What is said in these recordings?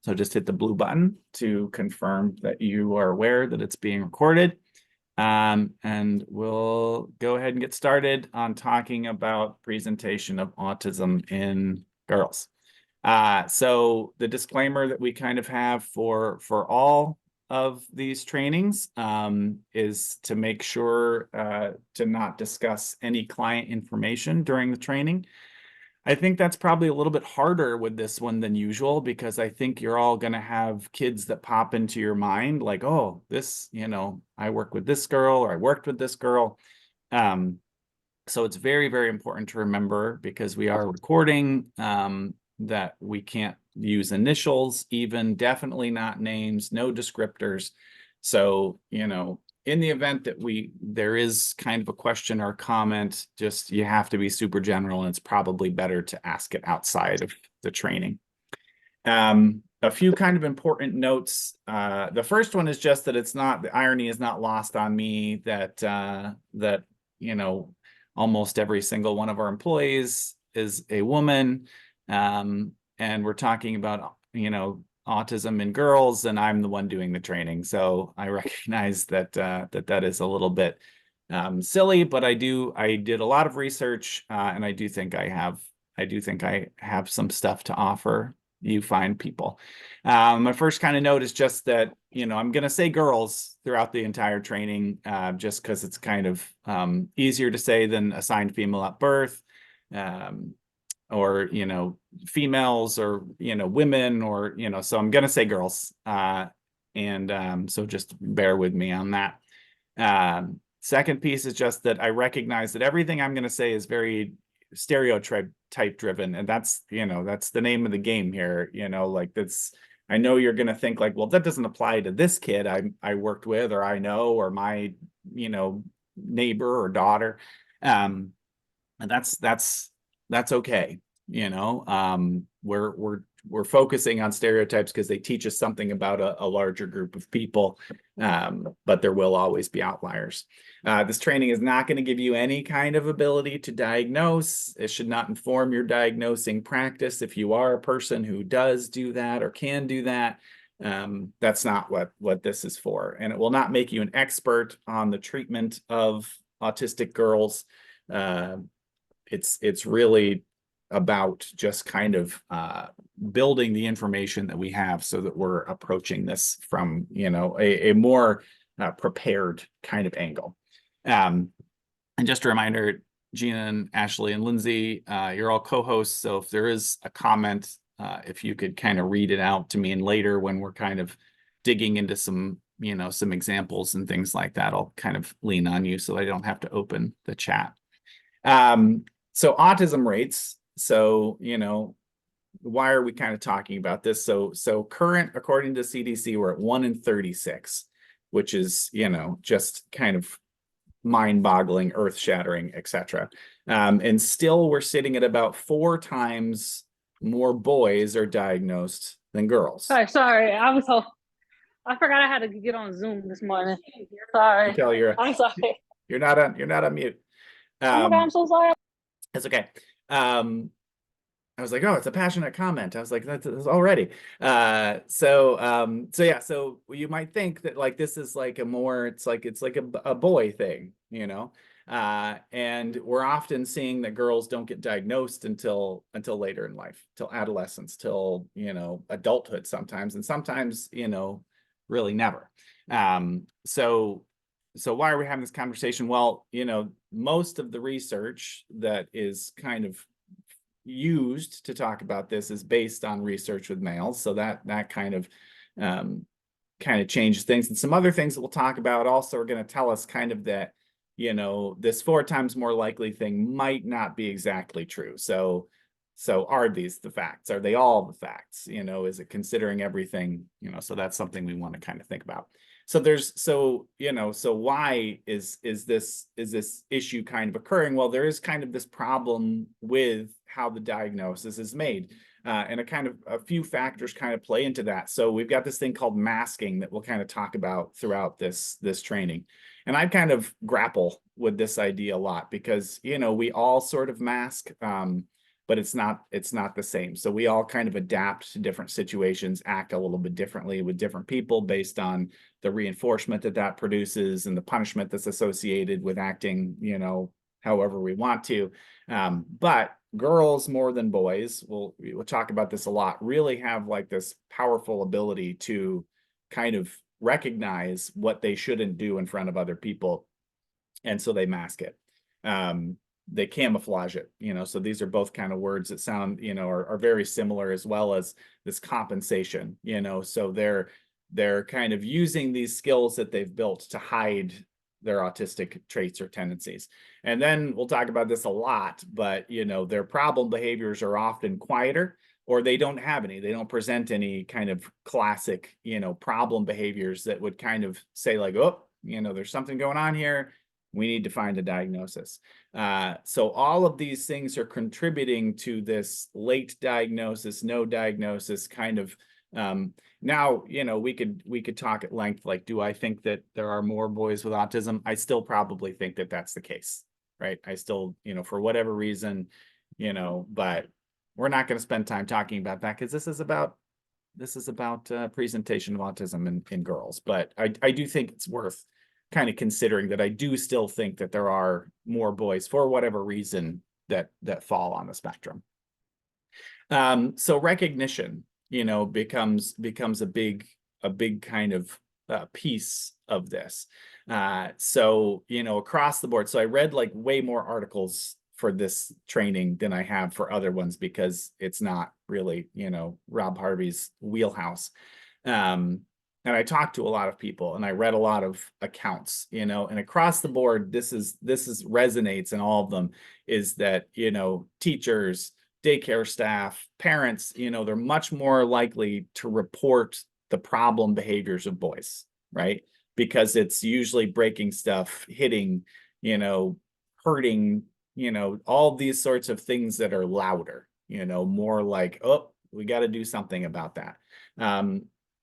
So just hit the blue button to confirm that you are aware that it's being recorded. And we'll go ahead and get started on talking about presentation of autism in girls. So the disclaimer that we kind of have for all of these trainings is to make sure to not discuss any client information during the training. I think that's probably a little bit harder with this one than usual, because I think you're all going to have kids that pop into your mind like, oh, this, I work with this girl, or I worked with this girl. So it's very, very important to remember, because we are recording, that we can't use initials, even, definitely not names, no descriptors. So, in the event that there is kind of a question or comment, just you have to be super general, and it's probably better to ask it outside of the training. A few kind of important notes. The first one is just that the irony is not lost on me that almost every single one of our employees is a woman, and we're talking about autism in girls, and I'm the one doing the training. So I recognize that that is a little bit silly, but I did a lot of research, and I do think I have some stuff to offer you fine people. My first kind of note is just that I'm going to say girls throughout the entire training, just because it's kind of easier to say than assigned female at birth. Or females, or women, or so I'm gonna say girls, and so just bear with me on that. Second piece is just that I recognize that everything I'm gonna say is very stereotype driven, and that's the name of the game here. Like, that's, I know you're gonna think like, well, that doesn't apply to this kid I worked with, or I know, or my neighbor or daughter, and that's okay. We're focusing on stereotypes because they teach us something about a larger group of people, but there will always be outliers. This training is not going to give you any kind of ability to diagnose. It should not inform your diagnosing practice. If you are a person who does do that or can do that, that's not what this is for. And it will not make you an expert on the treatment of autistic girls. It's really about just kind of building the information that we have, so that we're approaching this from a more prepared kind of angle. And just a reminder, Gina and Ashley and Lindsay, you're all co-hosts, so if there is a comment, if you could kind of read it out to me, and later when we're kind of digging into some examples and things like that, I'll kind of lean on you so I don't have to open the chat. So autism rates. So, why are we kind of talking about this? So current, according to CDC, we're at 1 in 36, which is, just kind of mind-boggling, earth-shattering, etc. And still we're sitting at about 4 times more boys are diagnosed than girls. Sorry. I forgot I had to get on Zoom this morning. Sorry. I'm sorry. You're not on mute. Oh my God, I'm so sorry. It's okay. I was like, oh, it's a passionate comment. I was like, that's already. So yeah, so you might think that like this is like it's like a boy thing, and we're often seeing that girls don't get diagnosed until later in life, till adolescence, till adulthood sometimes, and sometimes really never. So why are we having this conversation? Well, most of the research that is kind of used to talk about this is based on research with males. So that kind of changes things. And some other things that we'll talk about also are going to tell us kind of that, this 4 times more likely thing might not be exactly true. So are these the facts? Are they all the facts? Is it considering everything? So that's something we want to kind of think about. So why is this issue kind of occurring? Well, there is kind of this problem with how the diagnosis is made, and a few factors kind of play into that. So we've got this thing called masking that we'll kind of talk about throughout this training, and I kind of grapple with this idea a lot because we all sort of mask. but it's not the same. So we all kind of adapt to different situations, act a little bit differently with different people based on the reinforcement that produces and the punishment that's associated with acting, however we want to. But girls more than boys, we'll talk about this a lot, really have like this powerful ability to kind of recognize what they shouldn't do in front of other people. And so they mask it. They camouflage it, so these are both kind of words that sound, are very similar, as well as this compensation, so they're kind of using these skills that they've built to hide their autistic traits or tendencies. And then we'll talk about this a lot, but their problem behaviors are often quieter, or they don't have any. They don't present any kind of classic, problem behaviors that would kind of say like, oh, there's something going on here. We need to find a diagnosis. So all of these things are contributing to this late diagnosis, no diagnosis kind of. Now, we could talk at length, like, do I think that there are more boys with autism? I still probably think that that's the case, right? I still, for whatever reason, but we're not going to spend time talking about that, because this is about presentation of autism in girls. But I do think it's worth kind of considering that I do still think that there are more boys, for whatever reason, that fall on the spectrum. So recognition, becomes a big kind of piece of this. So, across the board. So I read like way more articles for this training than I have for other ones, because it's not really, Rob Harvey's wheelhouse. And I talked to a lot of people, and I read a lot of accounts, and across the board, this resonates in all of them, is that, teachers, daycare staff, parents, they're much more likely to report the problem behaviors of boys, right? Because it's usually breaking stuff, hitting, hurting, all these sorts of things that are louder, more like, oh, we got to do something about that.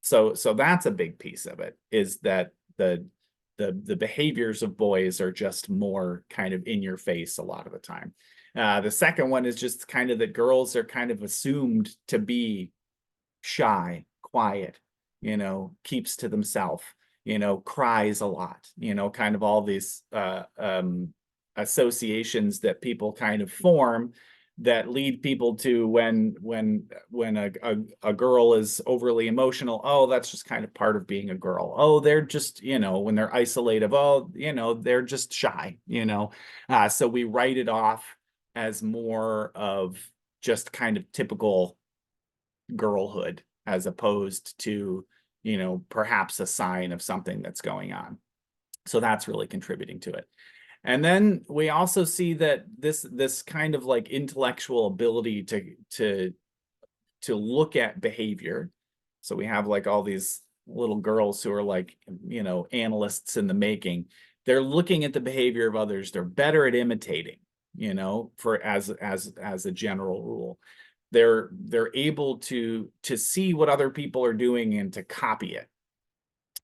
So that's a big piece of it, is that the behaviors of boys are just more kind of in your face a lot of the time. The second one is just kind of that girls are kind of assumed to be shy, quiet, keeps to themselves, cries a lot, kind of all these associations that people kind of form that lead people to when a girl is overly emotional, oh, that's just kind of part of being a girl. Oh, they're just, when they're isolated, oh, they're just shy, so we write it off as more of just kind of typical girlhood, as opposed to, perhaps a sign of something that's going on. So that's really contributing to it. And then we also see that this kind of like intellectual ability to look at behavior. So we have like all these little girls who are like, analysts in the making. They're looking at the behavior of others. They're better at imitating, for as a general rule. They're able to see what other people are doing and to copy it.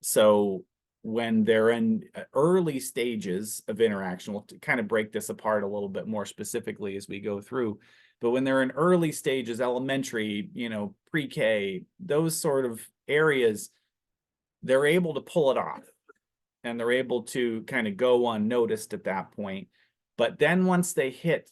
So when they're in early stages of interaction, we'll kind of break this apart a little bit more specifically as we go through, but when they're in early stages, elementary, pre-K, those sort of areas, they're able to pull it off, and they're able to kind of go unnoticed at that point. But then once they hit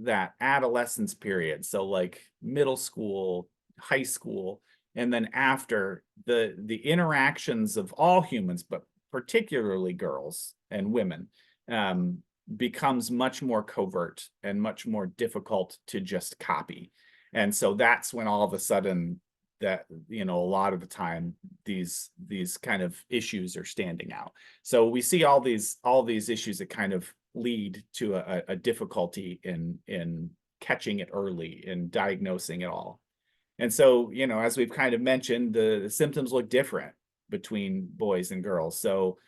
that adolescence period, so like middle school, high school, and then after, the interactions of all humans, but particularly girls and women, becomes much more covert and much more difficult to just copy. And so that's when all of a sudden that, a lot of the time, these kind of issues are standing out. So we see all these issues that kind of lead to a difficulty in catching it early and diagnosing it all. And so, as we've kind of mentioned, the symptoms look different between boys and girls. So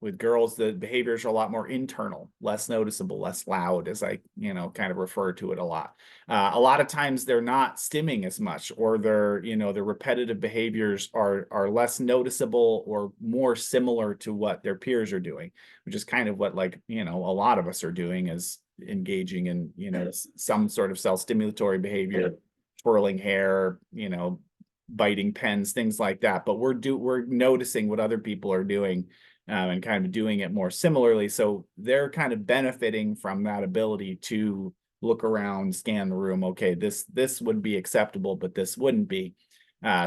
with girls, the behaviors are a lot more internal, less noticeable, less loud, as I, kind of refer to it a lot. A lot of times they're not stimming as much, or their repetitive behaviors are less noticeable or more similar to what their peers are doing, which is kind of what, like, a lot of us are doing as engaging in, you know, some sort of self-stimulatory behavior, twirling hair, you know, biting pens, things like that. But we're noticing what other people are doing, and kind of doing it more similarly. So they're kind of benefiting from that ability to look around, scan the room. Okay, this would be acceptable, but this wouldn't be.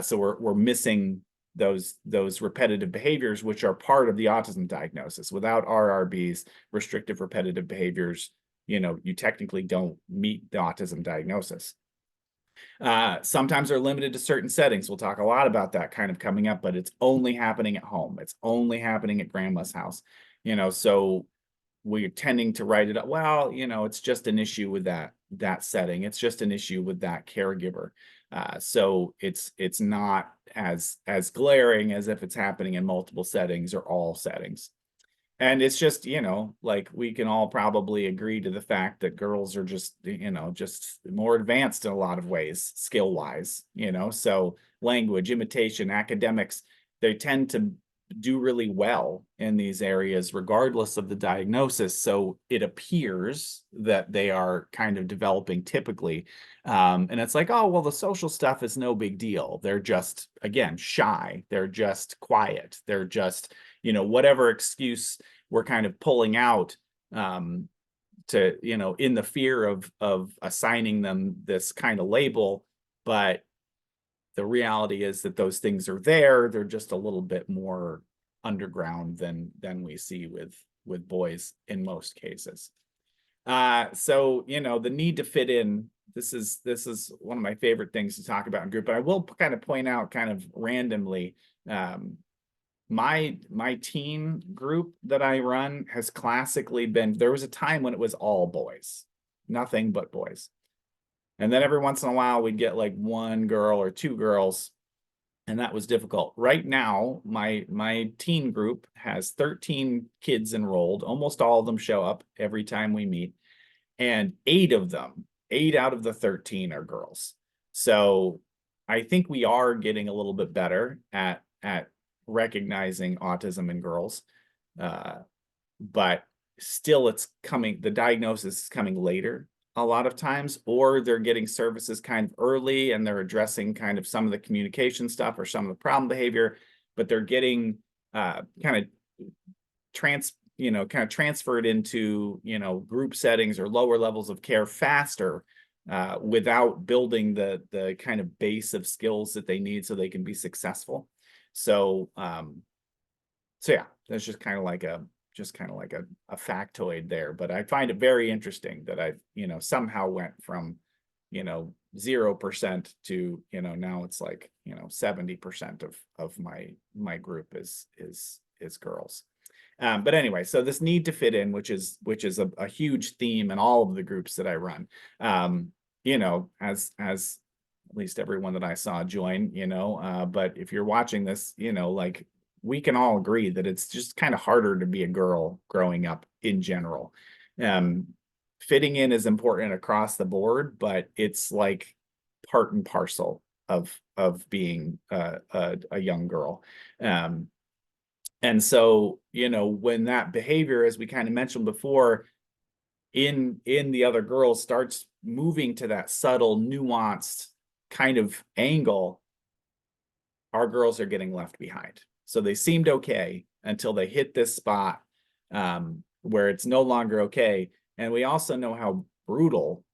So we're missing those repetitive behaviors, which are part of the autism diagnosis. Without RRBs, restrictive repetitive behaviors, you know, you technically don't meet the autism diagnosis. Sometimes they're limited to certain settings. We'll talk a lot about that kind of coming up, but it's only happening at home. It's only happening at grandma's house, you know, so we're tending to write it up. Well, you know, it's just an issue with that setting. It's just an issue with that caregiver. So it's not as glaring as if it's happening in multiple settings or all settings. And it's just, you know, like we can all probably agree to the fact that girls are just, you know, just more advanced in a lot of ways, skill wise, you know, so language, imitation, academics, they tend to do really well in these areas, regardless of the diagnosis. So it appears that they are kind of developing typically. And it's like, oh, well, the social stuff is no big deal. They're just, again, shy. They're just quiet. They're just, you know, whatever excuse we're kind of pulling out, to, you know, in the fear of assigning them this kind of label. But the reality is that those things are there. They're just a little bit more underground than we see with boys in most cases. So, you know, the need to fit in, this is one of my favorite things to talk about in group, but I will kind of point out kind of randomly, my teen group that I run has classically been, there was a time when it was all boys, nothing but boys. And then every once in a while we'd get like one girl or two girls, and that was difficult. Right now, my teen group has 13 kids enrolled. Almost all of them show up every time we meet, and 8 out of the 13 are girls. So I think we are getting a little bit better at recognizing autism in girls, but still it's coming, the diagnosis is coming later a lot of times, or they're getting services kind of early and they're addressing kind of some of the communication stuff or some of the problem behavior, but they're getting kind of transferred into, you know, group settings or lower levels of care faster, without building the kind of base of skills that they need so they can be successful. So yeah, that's just kind of like a factoid there, but I find it very interesting that I've, you know, somehow went from, you know, 0% to, you know, now it's like, you know, 70% of my group is girls. But anyway, so this need to fit in, which is a huge theme in all of the groups that I run. You know, as at least everyone that I saw join, you know, but if you're watching this, you know, like, we can all agree that it's just kind of harder to be a girl growing up in general. Fitting in is important across the board, but it's like part and parcel of being a young girl. And so, you know, when that behavior, as we kind of mentioned before, in the other girls starts moving to that subtle, nuanced kind of angle, our girls are getting left behind. So they seemed okay until they hit this spot, where it's no longer okay. And we also know how brutal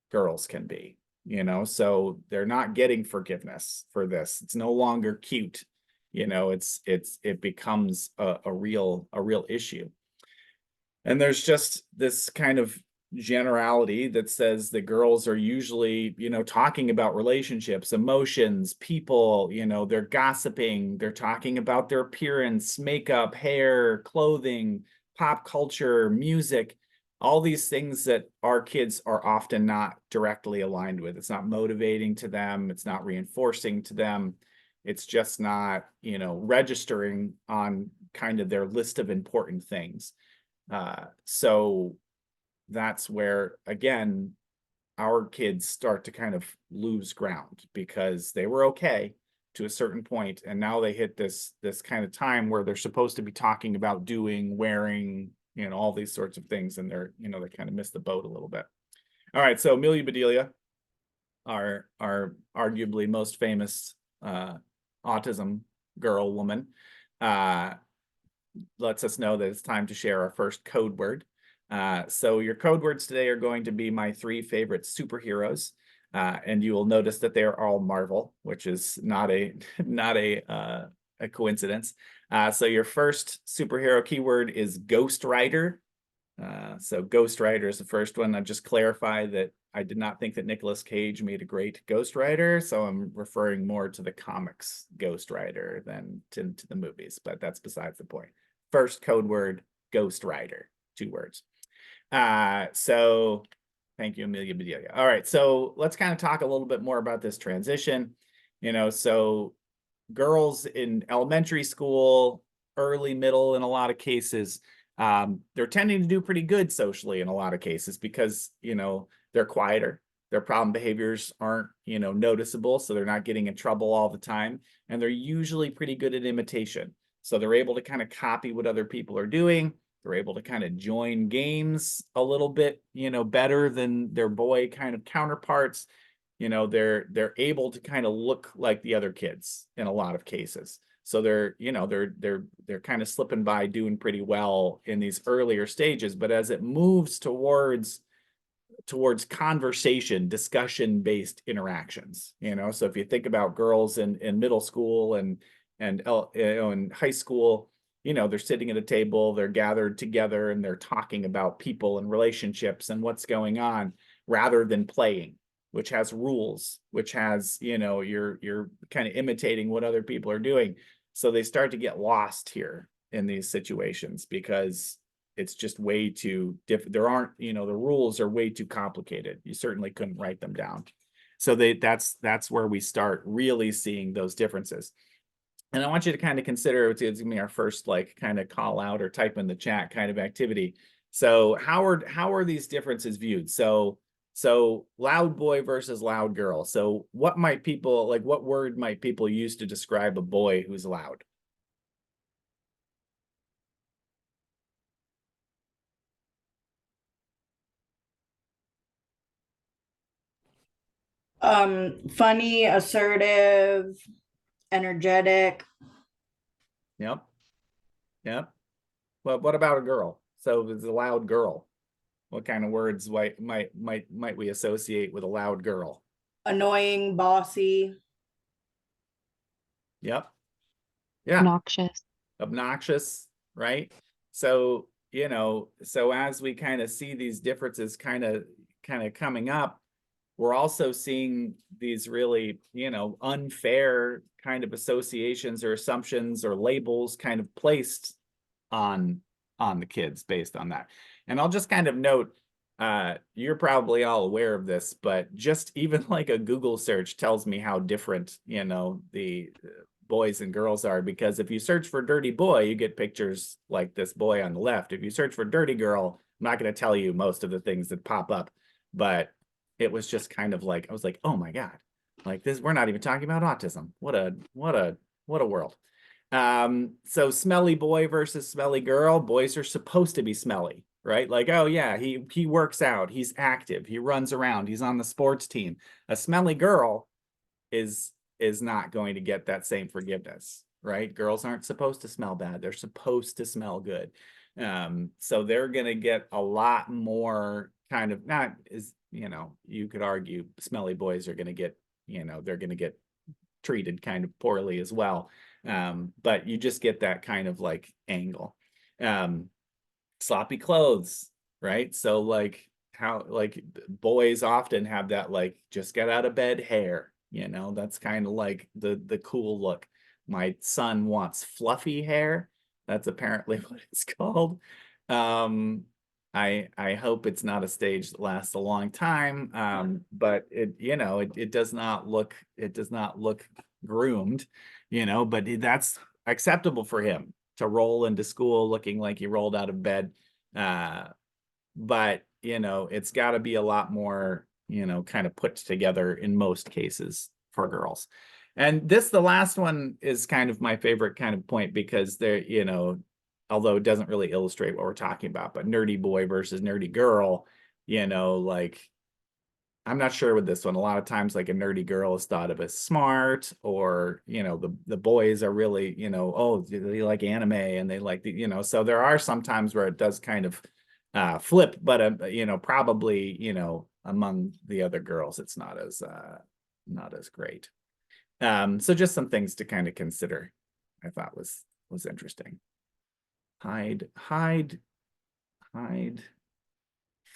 girls can be, you know, so they're not getting forgiveness for this. It's no longer cute, you know, it becomes a real issue. And there's just this kind of generality that says the girls are usually, you know, talking about relationships, emotions, people, you know, they're gossiping, they're talking about their appearance, makeup, hair, clothing, pop culture, music, all these things that our kids are often not directly aligned with. It's not motivating to them. It's not reinforcing to them. It's just not, you know, registering on kind of their list of important things. So that's where, again, our kids start to kind of lose ground, because they were okay to a certain point, and now they hit this kind of time where they're supposed to be talking about doing, wearing, you know, all these sorts of things, and they're, you know, they kind of miss the boat a little bit. All right, so Amelia Bedelia, our arguably most famous autism girl woman, lets us know that it's time to share our first code word. So your code words today are going to be my 3 favorite superheroes. And you will notice that they are all Marvel, which is not a coincidence. So your first superhero keyword is Ghost Rider. So Ghost Rider is the first one. I'll just clarify that I did not think that Nicolas Cage made a great Ghost Rider, so I'm referring more to the comics Ghost Rider than to the movies, but that's besides the point. First code word, Ghost Rider, 2 words. So thank you, Amelia Bedelia. All right, so let's kind of talk a little bit more about this transition. You know, so girls in elementary school, early, middle, in a lot of cases, they're tending to do pretty good socially in a lot of cases because, you know, they're quieter. Their problem behaviors aren't, you know, noticeable, so they're not getting in trouble all the time. And they're usually pretty good at imitation. So they're able to kind of copy what other people are doing. They're able to kind of join games a little bit, you know, better than their boy kind of counterparts. You know, they're able to kind of look like the other kids in a lot of cases. So they're, you know, they're kind of slipping by, doing pretty well in these earlier stages. But as it moves towards conversation, discussion-based interactions, you know, so if you think about girls in middle school and in high school, you know, they're sitting at a table, they're gathered together, and they're talking about people and relationships and what's going on, rather than playing, which has rules, which has, you know, you're kind of imitating what other people are doing. So they start to get lost here in these situations because it's just way too different. There aren't, you know, the rules are way too complicated. You certainly couldn't write them down. So that's where we start really seeing those differences. And I want you to kind of consider, it's gonna be our first like kind of call out or type in the chat kind of activity. So how are these differences viewed? So loud boy versus loud girl. So what word might people use to describe a boy who's loud? Funny, assertive, energetic. Yep. Well, what about a girl? So it's a loud girl. What kind of words might we associate with a loud girl? Annoying, bossy. Yep. Yeah. Obnoxious, right? So, you know, so as we kind of see these differences kind of coming up, we're also seeing these really, you know, unfair kind of associations or assumptions or labels kind of placed on the kids based on that. And I'll just kind of note, you're probably all aware of this, but just even like a Google search tells me how different, you know, the boys and girls are, because if you search for dirty boy, you get pictures like this boy on the left. If you search for dirty girl, I'm not going to tell you most of the things that pop up, but it was just kind of like, I was like, oh my God, like this, we're not even talking about autism. What a world. So smelly boy versus smelly girl. Boys are supposed to be smelly, right? Like, oh yeah, he works out, he's active, he runs around, he's on the sports team. A smelly girl is not going to get that same forgiveness, right? Girls aren't supposed to smell bad, they're supposed to smell good. So they're gonna get a lot more kind of, not as, you know, you could argue smelly boys are gonna get, you know, they're gonna get treated kind of poorly as well. But you just get that kind of like angle. Sloppy clothes, right? So like how like boys often have that like just get out of bed hair, you know, that's kind of like the cool look. My son wants fluffy hair. That's apparently what it's called. I hope it's not a stage that lasts a long time. But it, you know, it does not look groomed, you know, but that's acceptable for him to roll into school looking like he rolled out of bed. But, you know, it's got to be a lot more, you know, kind of put together in most cases for girls. And the last one is kind of my favorite kind of point, because they're, you know, although it doesn't really illustrate what we're talking about, but nerdy boy versus nerdy girl, you know, like, I'm not sure with this one. A lot of times, like a nerdy girl is thought of as smart, or, you know, the boys are really, you know, oh, they like anime and they like the, you know, so there are some times where it does kind of flip, but you know, probably, you know, among the other girls, it's not as great. So just some things to kind of consider, I thought was interesting. Hide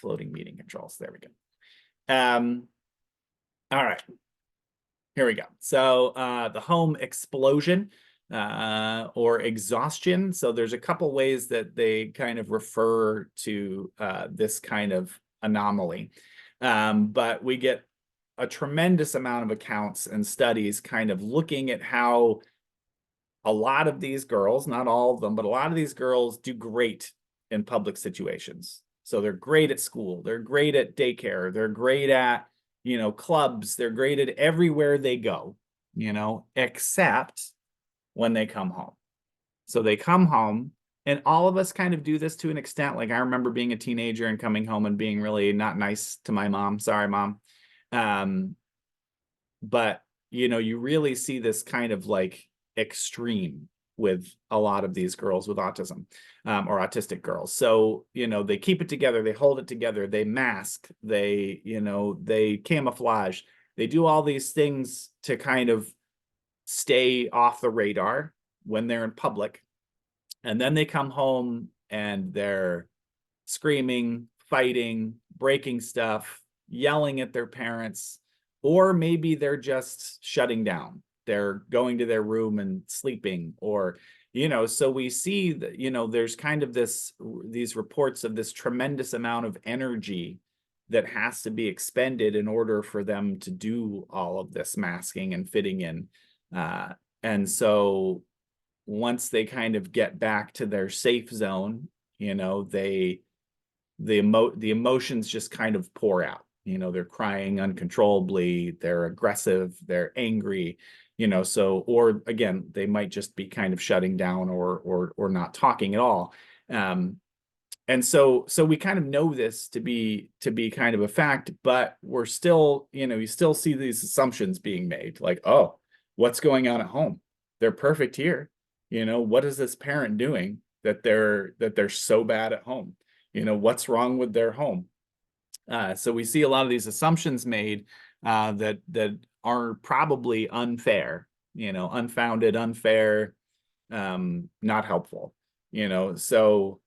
floating meeting controls. There we go. All right, here we go. So the home explosion or exhaustion. So there's a couple ways that they kind of refer to this kind of anomaly. But we get a tremendous amount of accounts and studies kind of looking at how a lot of these girls, not all of them, but a lot of these girls do great in public situations. So they're great at school, they're great at daycare, they're great at, you know, clubs, they're great at everywhere they go, you know, except when they come home. So they come home, and all of us kind of do this to an extent. Like, I remember being a teenager and coming home and being really not nice to my mom. Sorry, Mom. But, you know, you really see this kind of like extreme with a lot of these girls with autism or autistic girls. So, you know, they keep it together, they hold it together, they mask, they, you know, they camouflage, they do all these things to kind of stay off the radar when they're in public. And then they come home and they're screaming, fighting, breaking stuff, yelling at their parents, or maybe they're just shutting down. They're going to their room and sleeping, or, you know, so we see that, you know, there's kind of these reports of this tremendous amount of energy that has to be expended in order for them to do all of this masking and fitting in. And so once they kind of get back to their safe zone, you know, the emotions just kind of pour out. You know, they're crying uncontrollably, they're aggressive, they're angry, you know, so, or again, they might just be kind of shutting down or not talking at all. And so we kind of know this to be kind of a fact, but we're still, you know, you still see these assumptions being made, like, oh, what's going on at home? They're perfect here. You know, what is this parent doing that they're so bad at home? You know, what's wrong with their home? So we see a lot of these assumptions made that are probably unfair, you know, unfounded, unfair, not helpful, you know. So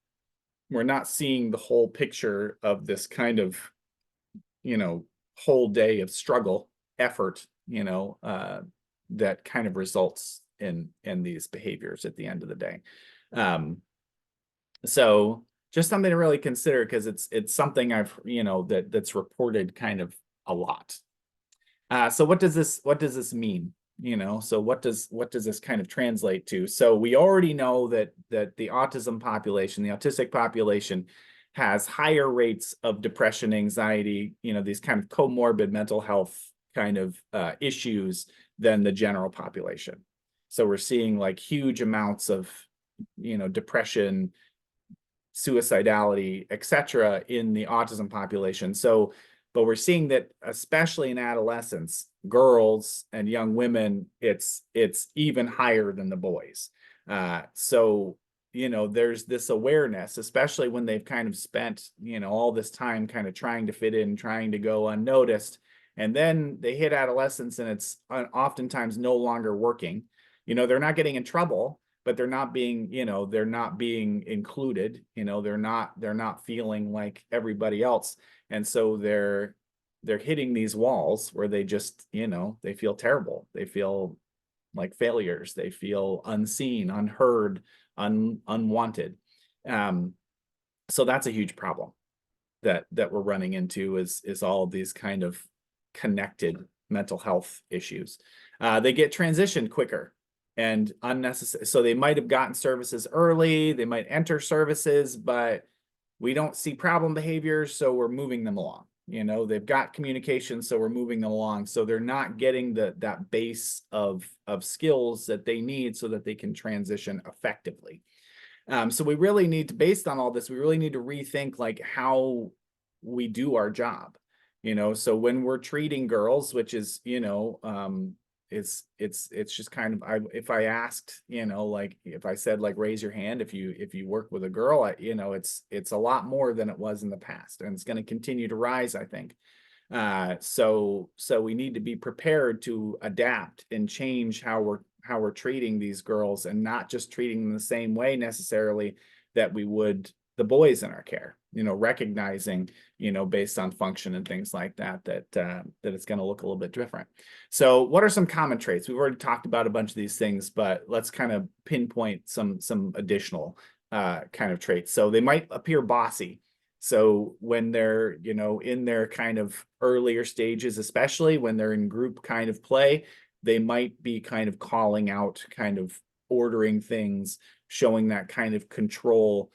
we're not seeing the whole picture of this kind of, you know, whole day of struggle, effort, you know, that kind of results in these behaviors at the end of the day. So just something to really consider, because it's something I've, you know, that's reported kind of a lot. So what does this mean? You know, so what does this kind of translate to? So we already know that the autism population, the autistic population, has higher rates of depression, anxiety, you know, these kind of comorbid mental health kind of issues than the general population. So we're seeing like huge amounts of, you know, depression, suicidality, etc., in the autism population. So, but we're seeing that especially in adolescents, girls and young women, it's even higher than the boys. So, you know, there's this awareness, especially when they've kind of spent, you know, all this time kind of trying to fit in, trying to go unnoticed, and then they hit adolescence and it's oftentimes no longer working. You know, they're not getting in trouble, but they're not being, you know, they're not being included, you know, they're not feeling like everybody else. And so they're hitting these walls where they just, you know, they feel terrible. They feel like failures. They feel unseen, unheard, unwanted. So that's a huge problem that we're running into, is all of these kind of connected mental health issues. They get transitioned quicker and unnecessary. So they might have gotten services early, they might enter services, but we don't see problem behaviors, so we're moving them along. You know, they've got communication, so we're moving them along. So they're not getting that base of skills that they need so that they can transition effectively. So we really need to, based on all this, we really need to rethink like how we do our job, so when we're treating girls, which is, it's just kind of, if I asked, like if I said like raise your hand if you work with a girl, it's a lot more than it was in the past, and it's going to continue to rise, I think. So we need to be prepared to adapt and change how we're treating these girls, and not just treating them the same way necessarily that we would the boys in our care, recognizing, based on function and things like that it's going to look a little bit different. So what are some common traits? We've already talked about a bunch of these things, but let's kind of pinpoint some additional kind of traits. So they might appear bossy. So when they're, in their kind of earlier stages, especially when they're in group kind of play, they might be kind of calling out, kind of ordering things, showing that kind of control,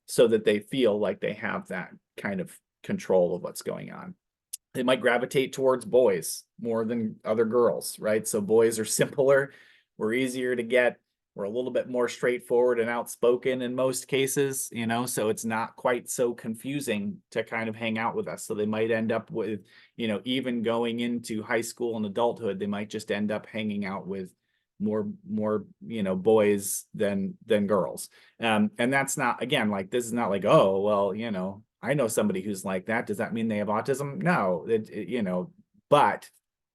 so that they feel like they have that kind of control of what's going on. They might gravitate towards boys more than other girls, right? So boys are simpler, we're easier to get, we're a little bit more straightforward and outspoken in most cases, so it's not quite so confusing to kind of hang out with us. So they might end up with, even going into high school and adulthood, they might just end up hanging out with more boys than girls. And that's not, again, like, this is not like, oh, well, I know somebody who's like that. Does that mean they have autism? No, but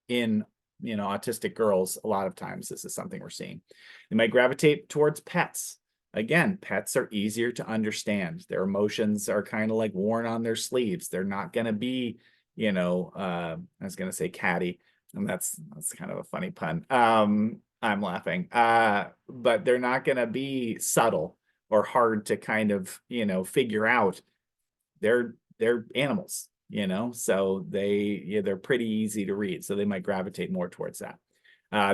in, autistic girls, a lot of times this is something we're seeing. They might gravitate towards pets. Again, pets are easier to understand. Their emotions are kind of like worn on their sleeves. They're not going to be, I was going to say catty, and that's kind of a funny pun. I'm laughing. But they're not going to be subtle or hard to kind of, figure out. They're animals, so they're pretty easy to read. So they might gravitate more towards that.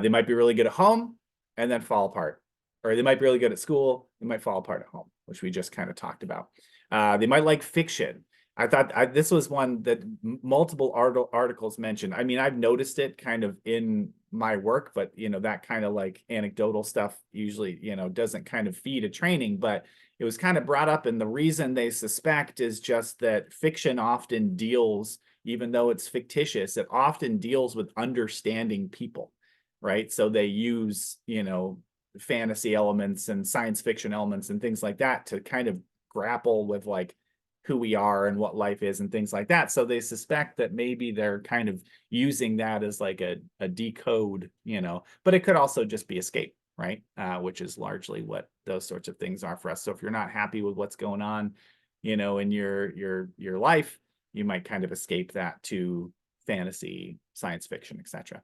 They might be really good at home and then fall apart, or they might be really good at school. They might fall apart at home, which we just kind of talked about. They might like fiction. I thought this was one that multiple articles mentioned. I mean, I've noticed it kind of in my work, but that kind of like anecdotal stuff usually, doesn't kind of feed a training, but it was kind of brought up. And the reason they suspect is just that fiction often deals, even though it's fictitious, it often deals with understanding people, right? So they use, fantasy elements and science fiction elements and things like that to kind of grapple with like who we are and what life is and things like that. So they suspect that maybe they're kind of using that as like a decode, but it could also just be escape, right? Which is largely what those sorts of things are for us. So if you're not happy with what's going on, in your life, you might kind of escape that to fantasy, science fiction, etc.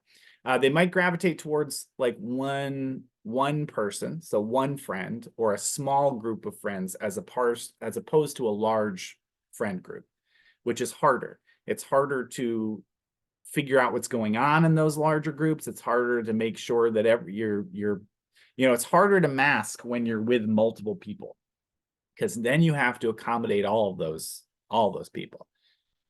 They might gravitate towards like one person, so one friend or a small group of friends, as opposed to a large friend group, which is harder. It's harder to figure out what's going on in those larger groups. It's harder to make sure that it's harder to mask when you're with multiple people, because then you have to accommodate all those people.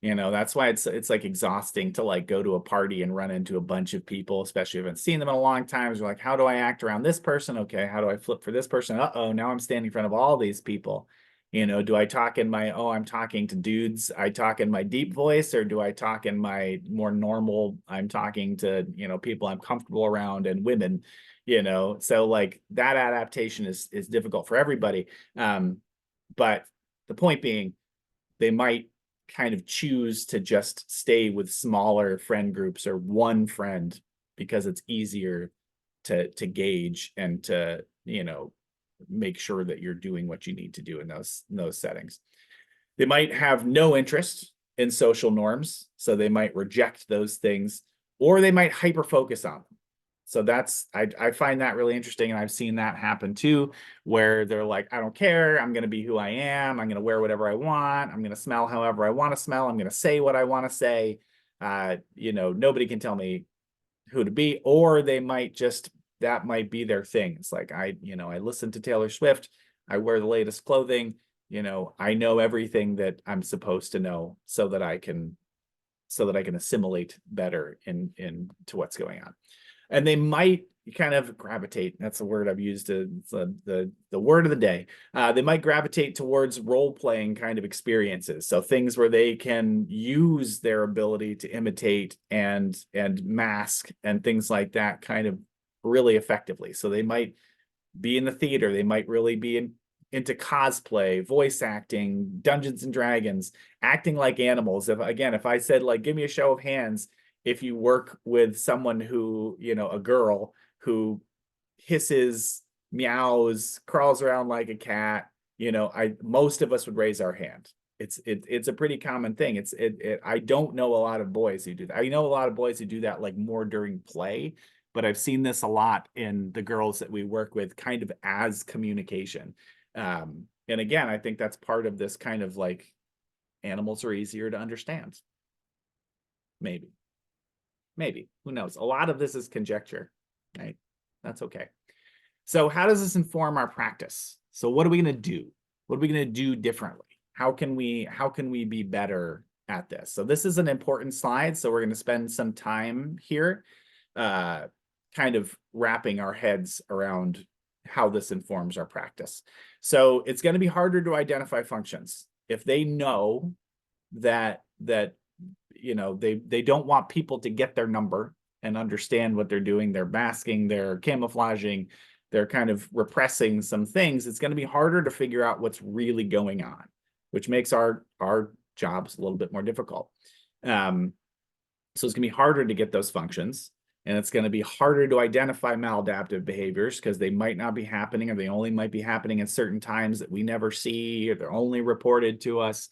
That's why it's like exhausting to like go to a party and run into a bunch of people, especially if you haven't seen them in a long time. You're like, how do I act around this person? Okay, how do I flip for this person? Uh-oh, now I'm standing in front of all these people. Do I talk in my, I'm talking to dudes, I talk in my deep voice, or do I talk in my more normal, I'm talking to, people I'm comfortable around, and women, so like that adaptation is difficult for everybody. But the point being, they might kind of choose to just stay with smaller friend groups or one friend because it's easier to gauge and to, make sure that you're doing what you need to do in those settings. They might have no interest in social norms, so they might reject those things, or they might hyper focus on them. So I find that really interesting, and I've seen that happen too, where they're like, I don't care, I'm going to be who I am, I'm going to wear whatever I want, I'm going to smell however I want to smell, I'm going to say what I want to say, nobody can tell me who to be. Or they might just, that might be their thing. It's like, I listen to Taylor Swift, I wear the latest clothing, I know everything that I'm supposed to know so that I can assimilate better into what's going on. And they might, you kind of gravitate. That's the word I've used. It's the word of the day. They might gravitate towards role playing kind of experiences. So things where they can use their ability to imitate and mask and things like that kind of really effectively. So they might be in the theater. They might really be into cosplay, voice acting, Dungeons and Dragons, acting like animals. If I said, like, give me a show of hands if you work with someone who, a girl who hisses, meows, crawls around like a cat, most of us would raise our hand. It's a pretty common thing. I don't know a lot of boys who do that. I know a lot of boys who do that, like, more during play, but I've seen this a lot in the girls that we work with, kind of as communication. And again, I think that's part of this kind of, like, animals are easier to understand. Maybe, who knows? A lot of this is conjecture, right? That's okay. So how does this inform our practice? So what are we going to do? What are we going to do differently? How can we be better at this? So this is an important slide. So we're going to spend some time here, kind of wrapping our heads around how this informs our practice. So it's going to be harder to identify functions if they know that they don't want people to get their number and understand what they're doing. They're masking, they're camouflaging, they're kind of repressing some things. It's going to be harder to figure out what's really going on, which makes our jobs a little bit more difficult. So it's going to be harder to get those functions, and it's going to be harder to identify maladaptive behaviors because they might not be happening, or they only might be happening at certain times that we never see, or they're only reported to us.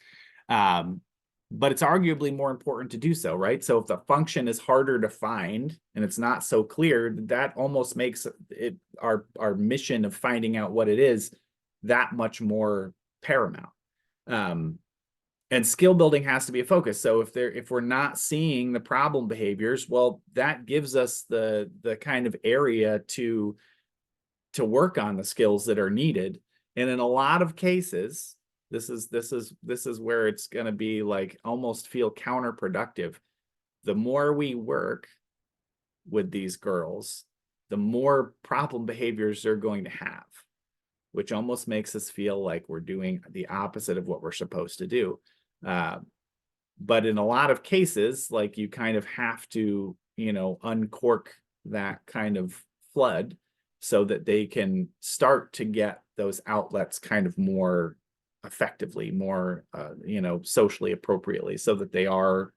But it's arguably more important to do so, right? So if the function is harder to find and it's not so clear, that almost makes it our mission of finding out what it is that much more paramount. And skill building has to be a focus. So if we're not seeing the problem behaviors, well, that gives us the kind of area to work on the skills that are needed. And in a lot of cases, this is where it's going to be, like, almost feel counterproductive. The more we work with these girls, the more problem behaviors they're going to have, which almost makes us feel like we're doing the opposite of what we're supposed to do. But in a lot of cases, like, you kind of have to, uncork that kind of flood so that they can start to get those outlets kind of more effectively, more, socially appropriately, so that they are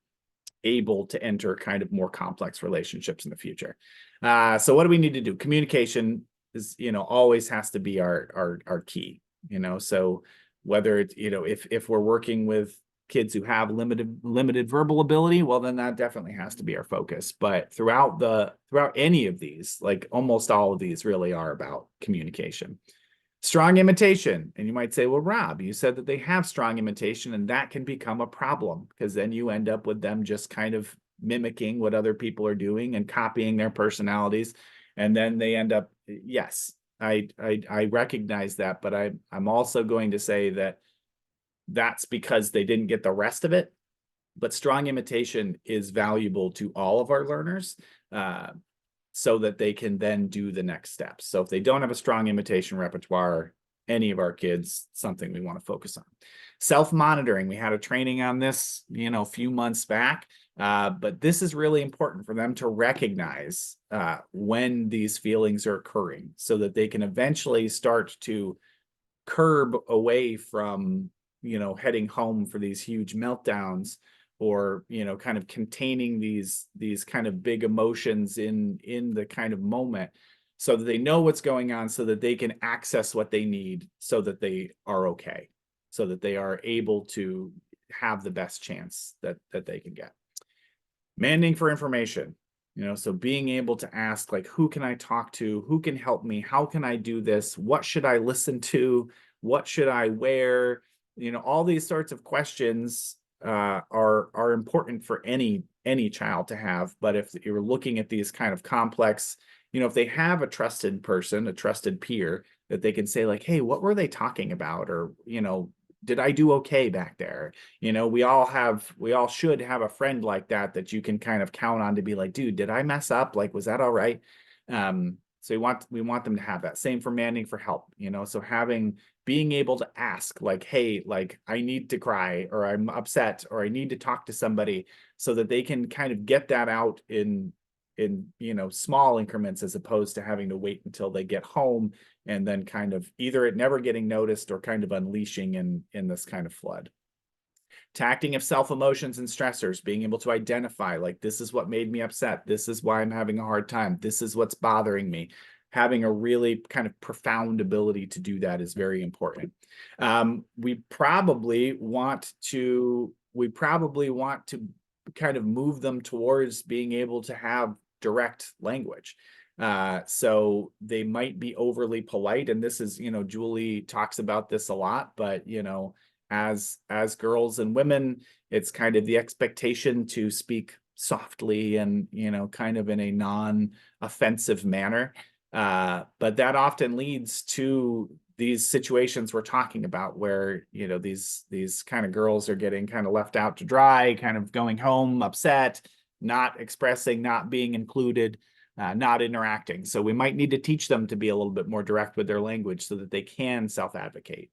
able to enter kind of more complex relationships in the future. So what do we need to do? Communication is, always has to be our key, so whether it's, if we're working with kids who have limited verbal ability, well, then that definitely has to be our focus. But throughout any of these, like almost all of these, really are about communication. Strong imitation. And you might say, well, Rob, you said that they have strong imitation, and that can become a problem because then you end up with them just kind of mimicking what other people are doing and copying their personalities. And then they end up, yes, I recognize that, but I'm also going to say that that's because they didn't get the rest of it. But strong imitation is valuable to all of our learners, so that they can then do the next steps. So if they don't have a strong imitation repertoire, any of our kids, something we want to focus on. Self-monitoring. We had a training on this, a few months back, but this is really important for them to recognize when these feelings are occurring so that they can eventually start to curb away from, heading home for these huge meltdowns, or, kind of containing these kind of big emotions in the kind of moment, so that they know what's going on, so that they can access what they need, so that they are okay, so that they are able to have the best chance that they can get. Demanding for information, so being able to ask, like, who can I talk to? Who can help me? How can I do this? What should I listen to? What should I wear? All these sorts of questions are important for any child to have. But if you're looking at these kind of complex, if they have a trusted person, a trusted peer that they can say, like, hey, what were they talking about? Or, did I do okay back there? We all should have a friend like that you can kind of count on to be like, dude, did I mess up? Like, was that all right? So we want them to have that. Same for demanding for help, you know, so being able to ask like, hey, like I need to cry, or I'm upset, or I need to talk to somebody, so that they can kind of get that out in you know, small increments, as opposed to having to wait until they get home and then kind of either it never getting noticed or kind of unleashing in this kind of flood. Tacting of self emotions and stressors, being able to identify like, this is what made me upset, this is why I'm having a hard time, this is what's bothering me. Having a really kind of profound ability to do that is very important. We probably want to kind of move them towards being able to have direct language. So they might be overly polite, and this is, you know, Julie talks about this a lot, but you know, as girls and women, it's kind of the expectation to speak softly and, you know, kind of in a non-offensive manner. But that often leads to these situations we're talking about, where, you know, these kind of girls are getting kind of left out to dry, kind of going home upset, not expressing, not being included, not interacting. So we might need to teach them to be a little bit more direct with their language so that they can self-advocate.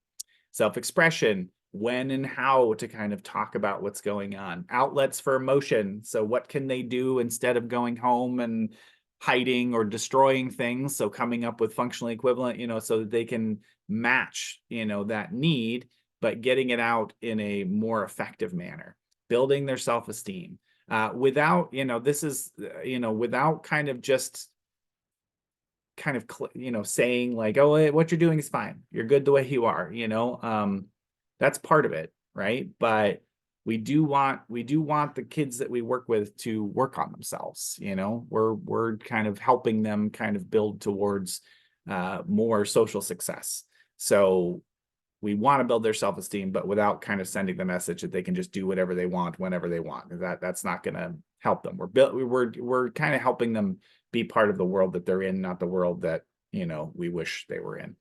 Self-expression, when and how to kind of talk about what's going on. Outlets for emotion. So what can they do instead of going home and hiding or destroying things? So coming up with functionally equivalent, you know, so that they can match, you know, that need, but getting it out in a more effective manner. Building their self-esteem. Without, you know, this is, you know, without kind of just kind of, you know, saying like, oh, what you're doing is fine, you're good the way you are, you know. That's part of it, right? But we do want the kids that we work with to work on themselves, you know. We're kind of helping them kind of build towards more social success. So we want to build their self-esteem, but without kind of sending the message that they can just do whatever they want whenever they want. That's not going to help them. We're kind of helping them be part of the world that they're in, not the world that, you know, we wish they were in.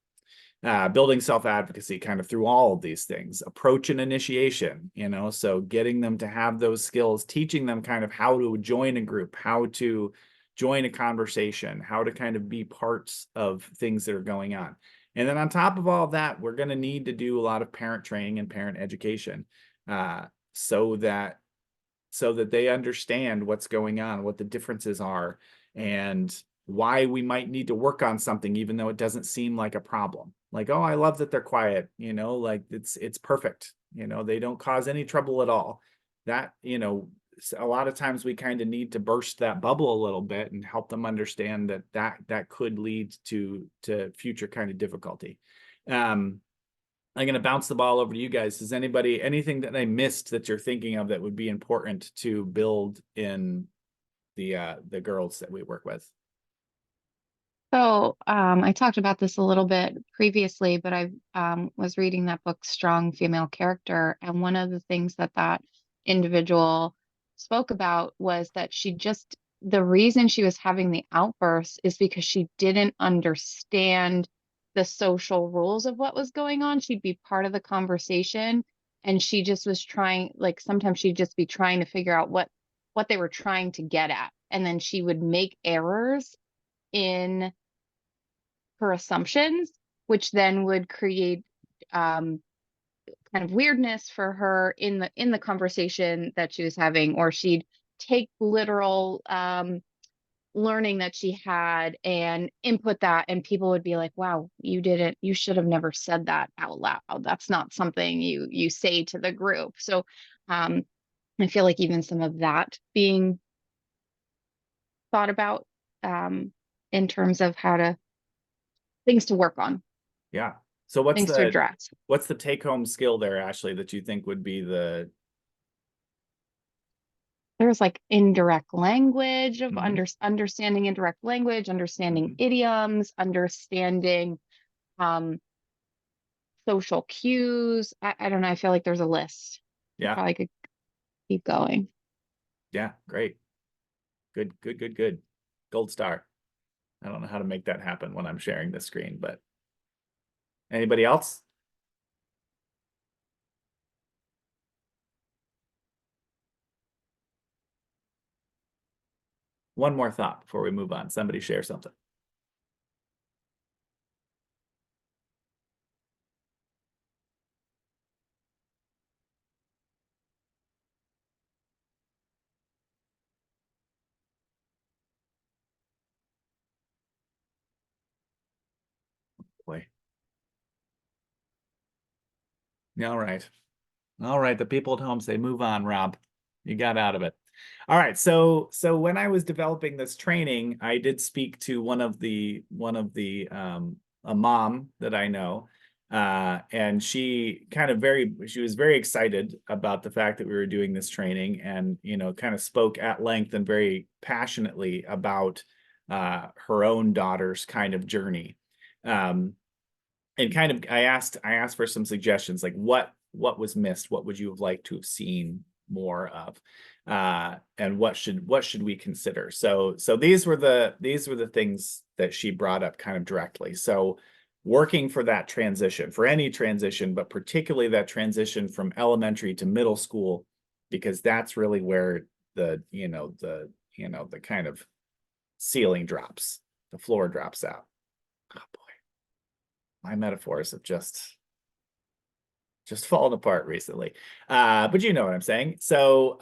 Building self-advocacy kind of through all of these things. Approach and initiation, you know, so getting them to have those skills, teaching them kind of how to join a group, how to join a conversation, how to kind of be parts of things that are going on. And then on top of all of that, we're going to need to do a lot of parent training and parent education, so that they understand what's going on, what the differences are, and why we might need to work on something, even though it doesn't seem like a problem. Like, oh, I love that they're quiet, you know, like it's perfect. You know, they don't cause any trouble at all. That, you know, a lot of times we kind of need to burst that bubble a little bit and help them understand that could lead to future kind of difficulty. I'm going to bounce the ball over to you guys. Is anything that I missed that you're thinking of that would be important to build in the girls that we work with? So I talked about this a little bit previously, but I was reading that book, Strong Female Character. And one of the things that individual spoke about was that the reason she was having the outbursts is because she didn't understand the social rules of what was going on. She'd be part of the conversation, and she just was trying, like sometimes she'd just be trying to figure out what they were trying to get at. And then she would make errors in her assumptions, which then would create kind of weirdness for her in the conversation that she was having, or she'd take literal learning that she had and input that, and people would be like, wow, you should have never said that out loud. That's not something you say to the group. So I feel like even some of that being thought about in terms of things to work on. Yeah. So things to address. What's the take-home skill there, Ashley, that you think would be the? There's like indirect language of understanding indirect language, understanding idioms, understanding social cues. I don't know. I feel like there's a list. Yeah. Probably could keep going. Yeah. Great. Good. Gold star. I don't know how to make that happen when I'm sharing the screen, but anybody else? One more thought before we move on. Somebody share something. boy. All right. All right. The people at home say, move on, Rob. You got out of it. All right. So when I was developing this training, I did speak to a mom that I know. And she was very excited about the fact that we were doing this training, and, kind of spoke at length and very passionately about her own daughter's kind of journey. And kind of, I asked for some suggestions, like what was missed, what would you have liked to have seen more of, and what should we consider. So these were the things that she brought up kind of directly. So working for that transition, for any transition, but particularly that transition from elementary to middle school, because that's really where the kind of ceiling drops, the floor drops out. Oh boy, my metaphors have just fallen apart recently. But you know what I'm saying. So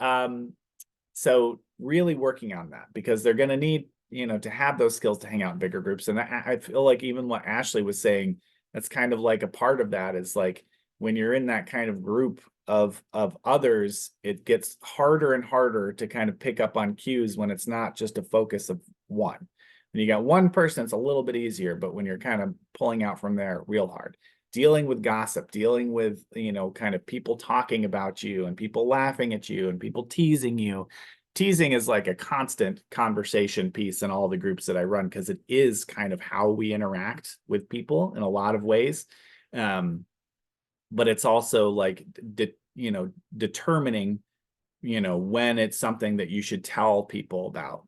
really working on that, because they're going to need, to have those skills to hang out in bigger groups. And I feel like even what Ashley was saying, that's kind of like a part of that, is like when you're in that kind of group of others, it gets harder and harder to kind of pick up on cues when it's not just a focus of one. When you got one person, it's a little bit easier, but when you're kind of pulling out from there, real hard. Dealing with gossip, dealing with, kind of people talking about you and people laughing at you and people teasing you. Teasing is like a constant conversation piece in all the groups that I run, because it is kind of how we interact with people in a lot of ways. But it's also like, determining, when it's something that you should tell people about,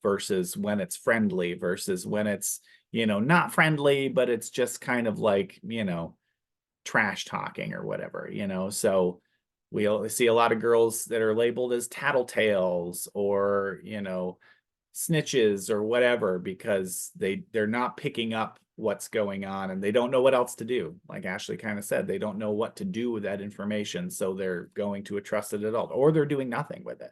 versus when it's friendly, versus when it's, not friendly, but it's just kind of like, trash talking or whatever, so we'll see a lot of girls that are labeled as tattletales or, snitches or whatever, because they're not picking up what's going on and they don't know what else to do. Like Ashley kind of said, they don't know what to do with that information. So they're going to a trusted adult, or they're doing nothing with it,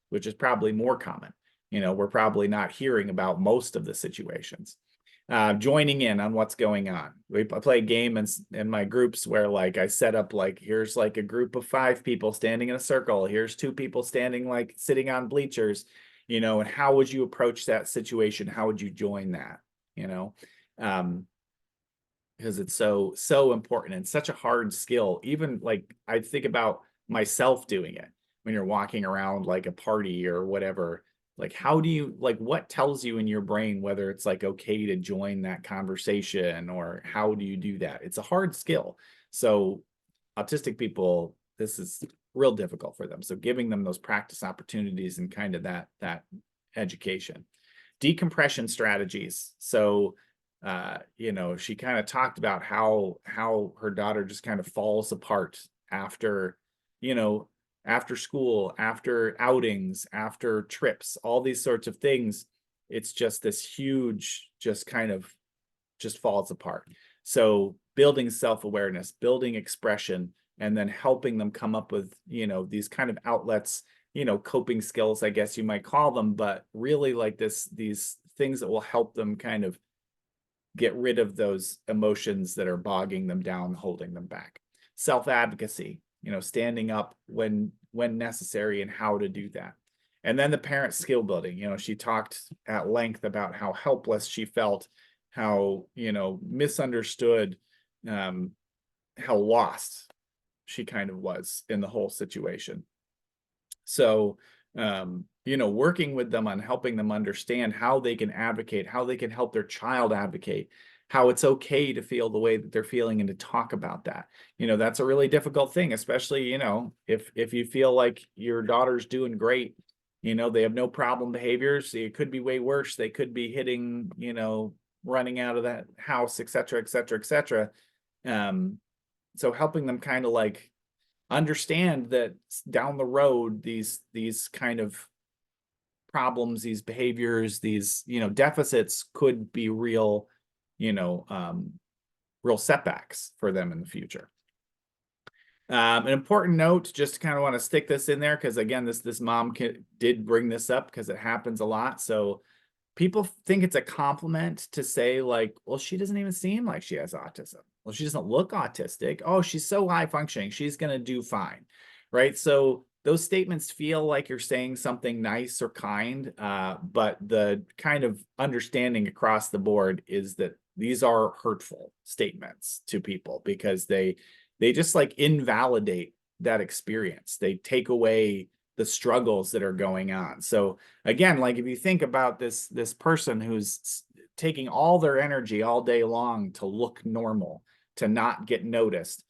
which is probably more common. We're probably not hearing about most of the situations. Joining in on what's going on. I play a game in my groups where, like, I set up, like, here's like a group of 5 people standing in a circle. Here's 2 people standing, like, sitting on bleachers, and how would you approach that situation? How would you join that? Because it's so important and such a hard skill. Even like I think about myself doing it when you're walking around like a party or whatever. Like, how do you, like, what tells you in your brain whether it's like okay to join that conversation, or how do you do that? It's a hard skill. So autistic people, this is real difficult for them. So giving them those practice opportunities and kind of that education. Decompression strategies. So she kind of talked about how her daughter just kind of falls apart after, after school, after outings, after trips, all these sorts of things. It's just this huge, just kind of just falls apart. So building self-awareness, building expression, and then helping them come up with, these kind of outlets, coping skills, I guess you might call them, but really like these things that will help them kind of get rid of those emotions that are bogging them down, holding them back. Self-advocacy, standing up when necessary and how to do that. And then the parent skill building, she talked at length about how helpless she felt, how, misunderstood, how lost she kind of was in the whole situation. So, working with them on helping them understand how they can advocate, how they can help their child advocate, how it's okay to feel the way that they're feeling and to talk about that. That's a really difficult thing, especially, if you feel like your daughter's doing great, they have no problem behaviors. It could be way worse. They could be hitting, running out of that house, et cetera, et cetera, et cetera. So helping them kind of like understand that down the road, these kind of problems, these behaviors, these, deficits could be real, real setbacks for them in the future. An important note, just kind of want to stick this in there, because again, this mom did bring this up because it happens a lot. So people think it's a compliment to say like, well, she doesn't even seem like she has autism. Well, she doesn't look autistic. Oh, she's so high functioning. She's going to do fine. Right. So those statements feel like you're saying something nice or kind, but the kind of understanding across the board is that these are hurtful statements to people because they just like invalidate that experience. They take away the struggles that are going on. So again, like if you think about this person who's taking all their energy all day long to look normal, to not get noticed,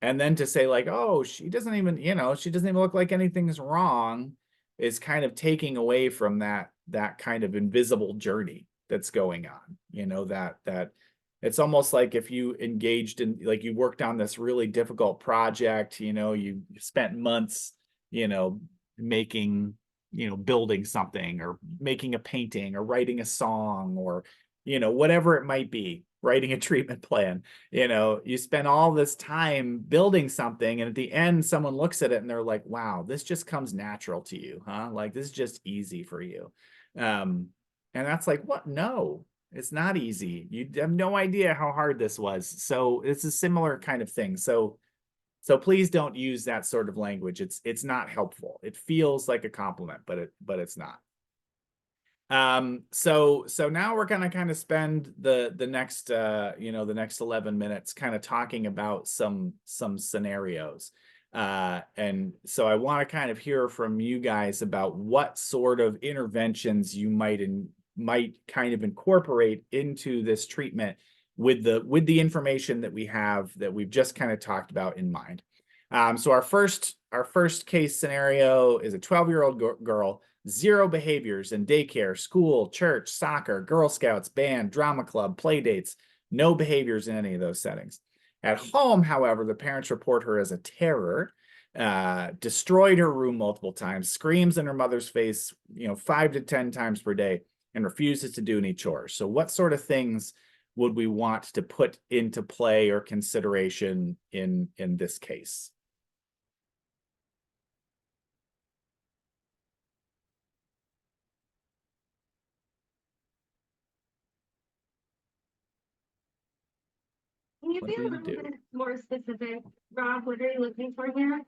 and then to say like, oh, she doesn't even, she doesn't even look like anything's wrong, is kind of taking away from that kind of invisible journey that's going on. That it's almost like if you engaged in, like, you worked on this really difficult project, you spent months, making, building something or making a painting or writing a song or, whatever it might be, writing a treatment plan. You spend all this time building something, and at the end, someone looks at it and they're like, wow, this just comes natural to you, huh? Like, this is just easy for you. And that's like, what? No, it's not easy. You have no idea how hard this was. So it's a similar kind of thing. So please don't use that sort of language. It's not helpful. It feels like a compliment, but it's not. So now we're going to kind of spend the next the next 11 minutes kind of talking about some scenarios. And so I want to kind of hear from you guys about what sort of interventions you might kind of incorporate into this treatment with the information that we've just kind of talked about in mind. So our first case scenario is a 12-year-old girl, 0 behaviors in daycare, school, church, soccer, Girl Scouts, band, drama club, play dates, no behaviors in any of those settings. At home, however, the parents report her as a terror, destroyed her room multiple times, screams in her mother's face, 5 to 10 times per day, and refuses to do any chores. So what sort of things would we want to put into play or consideration in this case? Can you What be do a you little do? bit more specific, Rob? What are you looking for here?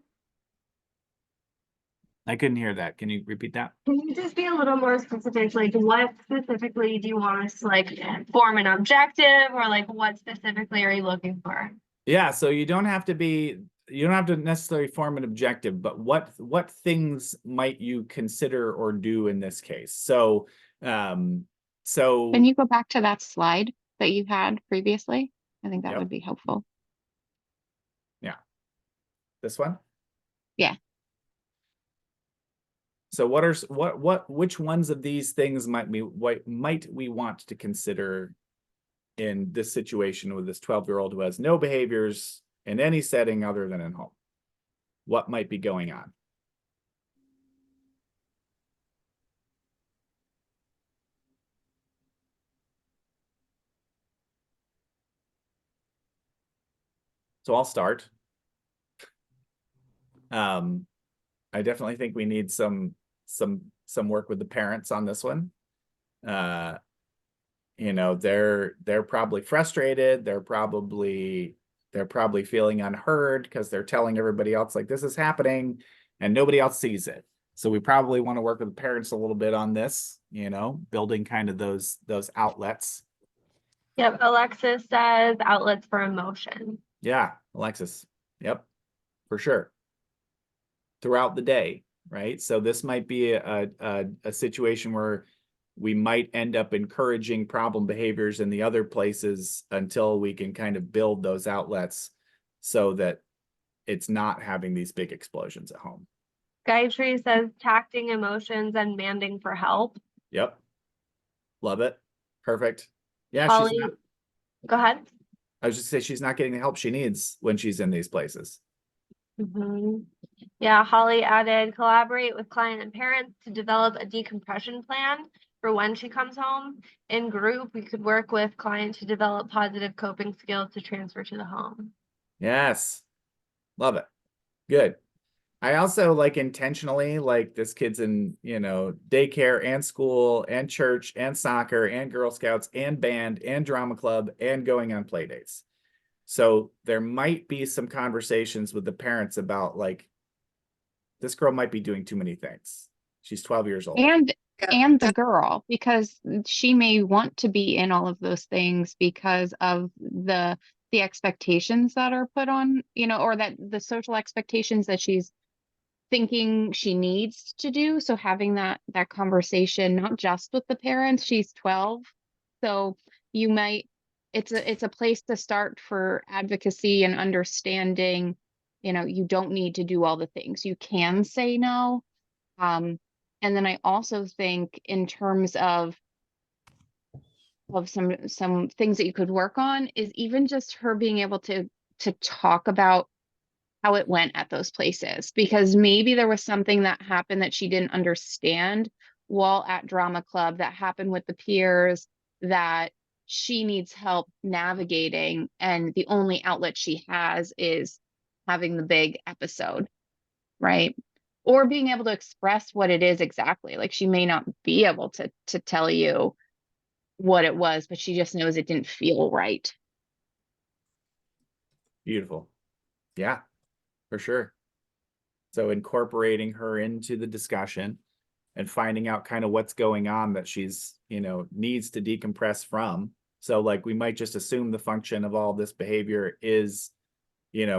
I couldn't hear that. Can you repeat that? Can you just be a little more specific? Like, what specifically do you want us to like form an objective, or like what specifically are you looking for? Yeah, so you don't have to necessarily form an objective, but what things might you consider or do in this case? So Can you go back to that slide that you had previously? I think that Yep. would be helpful. Yeah. This one? Yeah. So which ones of these things might we want to consider in this situation with this 12-year-old who has no behaviors in any setting other than at home? What might be going on? So I'll start. I definitely think we need some work with the parents on this one. They're probably frustrated. They're probably feeling unheard because they're telling everybody else like this is happening and nobody else sees it. So we probably want to work with the parents a little bit on this, building kind of those outlets. Yep. Alexis says outlets for emotion. Yeah, Alexis. Yep, for sure. Throughout the day, right? So this might be a situation where we might end up encouraging problem behaviors in the other places until we can kind of build those outlets so that it's not having these big explosions at home. Gayatri says tacting emotions and demanding for help. Yep. Love it. Perfect. Yeah, Holly, go ahead. I was just saying she's not getting the help she needs when she's in these places. Mm-hmm. Yeah, Holly added collaborate with client and parents to develop a decompression plan for when she comes home. In group, we could work with client to develop positive coping skills to transfer to the home. Yes. Love it. Good. I also like intentionally, like this kid's in, daycare and school and church and soccer and Girl Scouts and band and drama club and going on play dates. So there might be some conversations with the parents about like, this girl might be doing too many things. She's 12 years old. And the girl, because she may want to be in all of those things because of the expectations that are put on, or that the social expectations that she's thinking she needs to do. So having that conversation, not just with the parents, she's 12. So you might, it's a place to start for advocacy and understanding, you don't need to do all the things. You can say no. And then I also think in terms of some things that you could work on is even just her being able to talk about how it went at those places, because maybe there was something that happened that she didn't understand while at drama club, that happened with the peers, that she needs help navigating, and the only outlet she has is having the big episode, right? Or being able to express what it is exactly. Like she may not be able to tell you what it was, but she just knows it didn't feel right. Beautiful. Yeah, for sure. So incorporating her into the discussion and finding out kind of what's going on that she's, needs to decompress from. So like we might just assume the function of all this behavior is,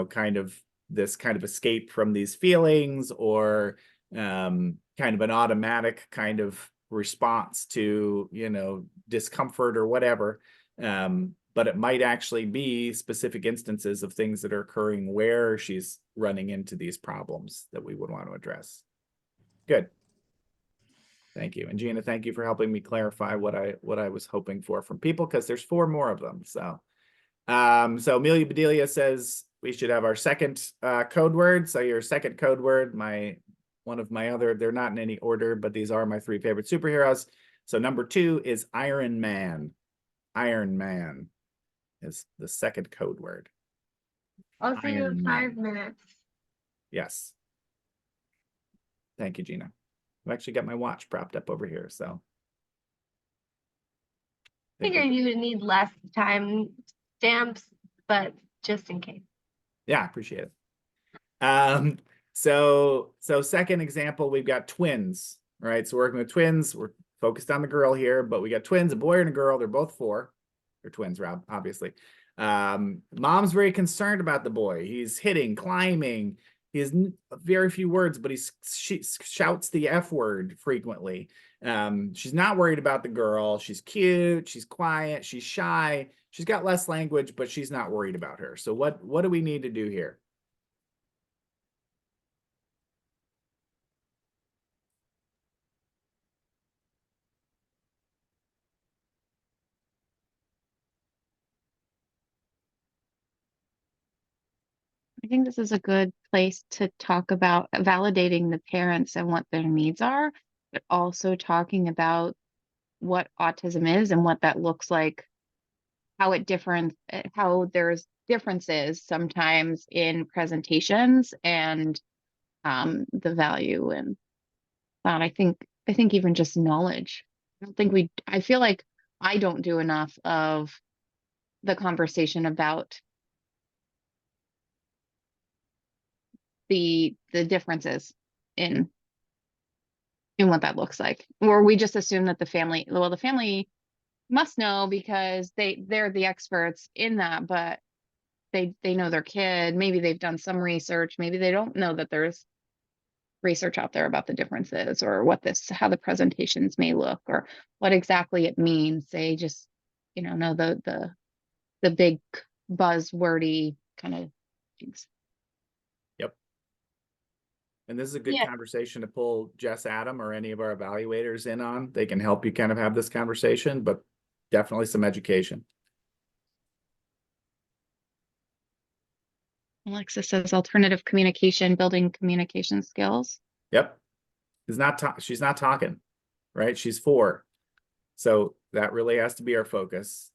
kind of this kind of escape from these feelings, or kind of an automatic kind of response to, discomfort or whatever. But it might actually be specific instances of things that are occurring where she's running into these problems that we would want to address. Good. Thank you. And Gina, thank you for helping me clarify what I was hoping for from people, because there's 4 more of them. So Amelia Bedelia says we should have our second code word. So your second code word, one of my other, they're not in any order, but these are my 3 favorite superheroes. So number 2 is Iron Man. Iron Man is the second code word. I'll see you in 5 minutes. Yes. Thank you, Gina. I've actually got my watch propped up over here, so. Figured you would need less time stamps, but just in case. Yeah, I appreciate it. So second example, we've got twins, right? So working with twins, we're focused on the girl here, but we got twins, a boy and a girl. They're both 4. They're twins, Rob, obviously. Mom's very concerned about the boy. He's hitting, climbing. He has very few words, but she shouts the F word frequently. She's not worried about the girl. She's cute. She's quiet. She's shy. She's got less language, but she's not worried about her. So what do we need to do here? I think this is a good place to talk about validating the parents and what their needs are, but also talking about what autism is and what that looks like, how there's differences sometimes in presentations and the value and that. I think even just knowledge. I feel like I don't do enough of the conversation about the differences in what that looks like, or we just assume that the family must know because they're the experts in that, but they know their kid. Maybe they've done some research, maybe they don't know that there's research out there about the differences, or how the presentations may look, or what exactly it means. They just know the big buzzwordy kind of things. And this is a good conversation to pull Jess, Adam, or any of our evaluators in on. They can help you kind of have this conversation, but definitely some education. Alexa says alternative communication, building communication skills. Yep. She's not talking, right? She's 4. So that really has to be our focus.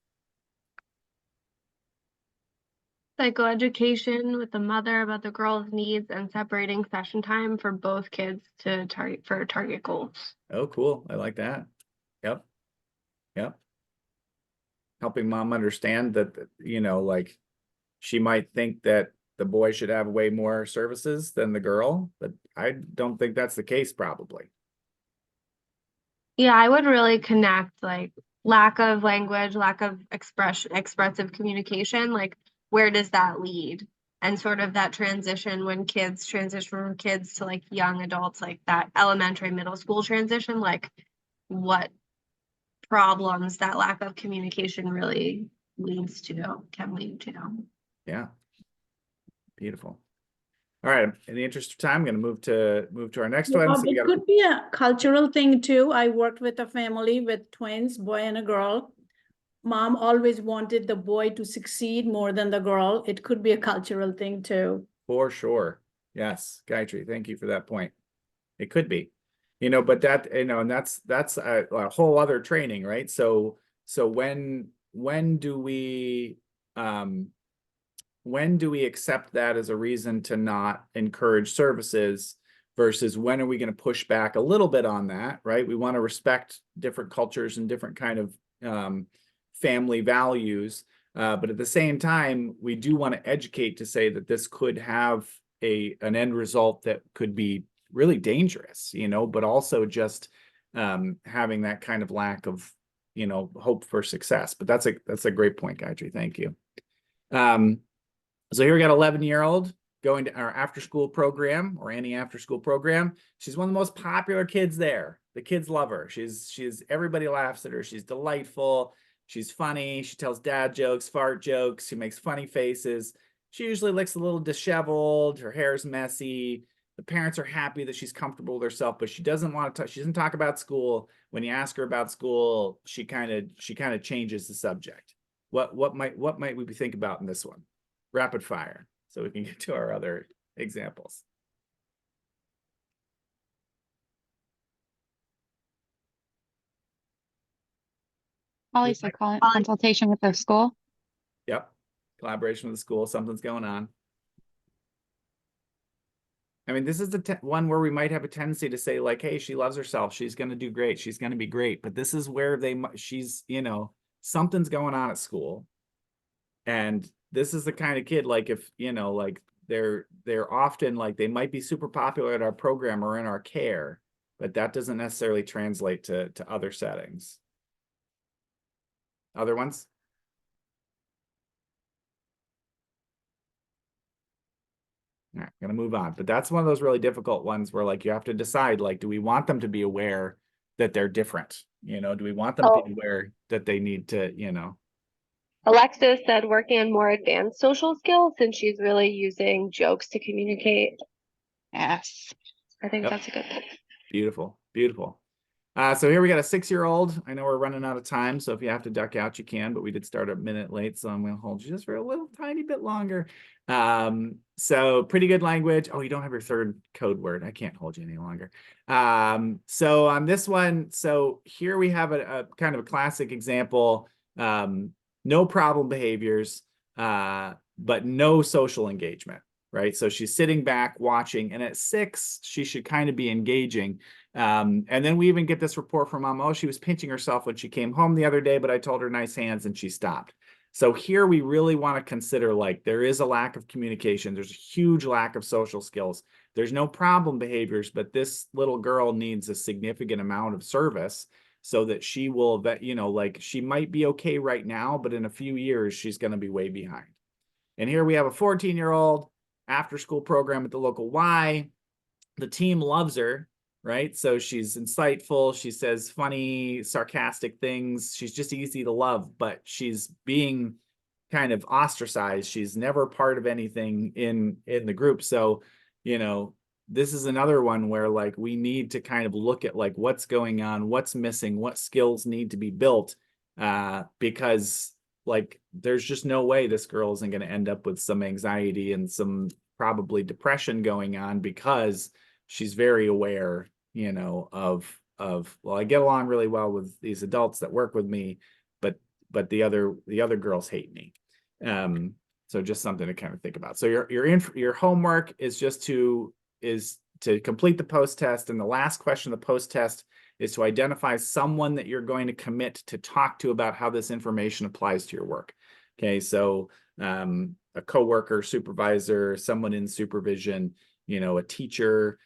Psychoeducation with the mother about the girl's needs and separating session time for both kids to target goals. Oh, cool. I like that. Yep. Yep. Helping mom understand that, you know, like she might think that the boy should have way more services than the girl, but I don't think that's the case probably. Yeah, I would really connect like lack of language, lack of expressive communication, like where does that lead? And sort of that transition when kids transition from kids to like young adults, like that elementary, middle school transition, like what problems that lack of communication really can lead to. Yeah. Beautiful. All right. In the interest of time, I'm going to move to our next one. So It could be a cultural thing too. I worked with a family with twins, boy and a girl. Mom always wanted the boy to succeed more than the girl. It could be a cultural thing too. For sure. Yes. Gayatri, thank you for that point. It could be, you know, but that, you know, and that's a whole other training, right? So when do we accept that as a reason to not encourage services versus when are we going to push back a little bit on that, right? We want to respect different cultures and different kind of family values. But at the same time, we do want to educate to say that this could have an end result that could be really dangerous, you know, but also just having that kind of lack of, you know, hope for success. But that's a great point, Gayatri. Thank you. So here we got 11-year-old going to our after-school program or any after-school program. She's one of the most popular kids there. The kids love her. She's everybody laughs at her. She's delightful. She's funny. She tells dad jokes, fart jokes. She makes funny faces. She usually looks a little disheveled. Her hair's messy. The parents are happy that she's comfortable with herself, but she doesn't want to. She doesn't talk about school. When you ask her about school, she kind of changes the subject. What might we think about in this one? Rapid fire, so we can get to our other examples. Holly said consultation with the school. Yep. Collaboration with the school. Something's going on. I mean, this is the one where we might have a tendency to say like, hey, she loves herself. She's going to do great. She's going to be great. But this is where she's, you know, something's going on at school. And this is the kind of kid, like if, you know, like they're often like, they might be super popular at our program or in our care, but that doesn't necessarily translate to other settings. Other ones? All right, I'm gonna move on, but that's one of those really difficult ones where like you have to decide, like, do we want them to be aware that they're different? You know, do we want them to be aware that they need to, you know? Alexis said working on more advanced social skills since she's really using jokes to communicate. Yes. I think that's a good point. Beautiful, beautiful. So here we got a 6-year-old. I know we're running out of time, so if you have to duck out, you can, but we did start a minute late, so I'm going to hold you just for a little tiny bit longer. So pretty good language. Oh, you don't have your third code word. I can't hold you any longer. So on this one, so here we have a kind of a classic example. No problem behaviors, but no social engagement, right? So she's sitting back watching, and at 6, she should kind of be engaging. And then we even get this report from mom, oh, she was pinching herself when she came home the other day, but I told her nice hands and she stopped. So here we really want to consider, like, there is a lack of communication. There's a huge lack of social skills. There's no problem behaviors, but this little girl needs a significant amount of service so that she will, you know, like she might be okay right now, but in a few years, she's going to be way behind. And here we have a 14-year-old after school program at the local Y. The team loves her, right? So she's insightful. She says funny, sarcastic things. She's just easy to love, but she's being kind of ostracized. She's never part of anything in the group. So, you know, this is another one where like we need to kind of look at like what's going on, what's missing, what skills need to be built, because like there's just no way this girl isn't going to end up with some anxiety and some probably depression going on because she's very aware, you know, of well, I get along really well with these adults that work with me, but the other girls hate me. So just something to kind of think about. So your homework is just to complete the post test, and the last question of the post test is to identify someone that you're going to commit to talk to about how this information applies to your work. Okay, so a coworker, supervisor, someone in supervision, a teacher,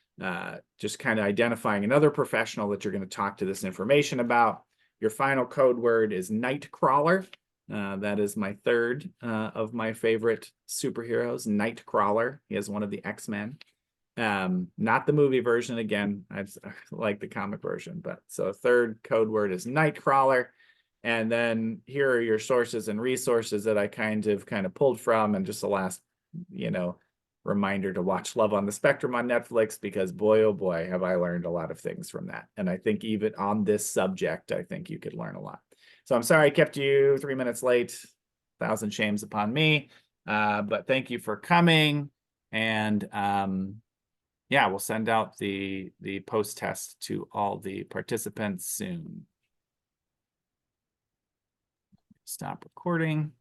just kind of identifying another professional that you're going to talk to this information about. Your final code word is Nightcrawler. That is my third of my favorite superheroes, Nightcrawler. He is one of the X-Men. Not the movie version. Again, I like the comic version, but so third code word is Nightcrawler. And then here are your sources and resources that I kind of pulled from, and just the last, reminder to watch Love on the Spectrum on Netflix, because boy, oh boy, have I learned a lot of things from that. And I think even on this subject, I think you could learn a lot. So I'm sorry I kept you 3 minutes late. 1,000 shames upon me. But thank you for coming. And yeah, we'll send out the post test to all the participants soon. Stop recording.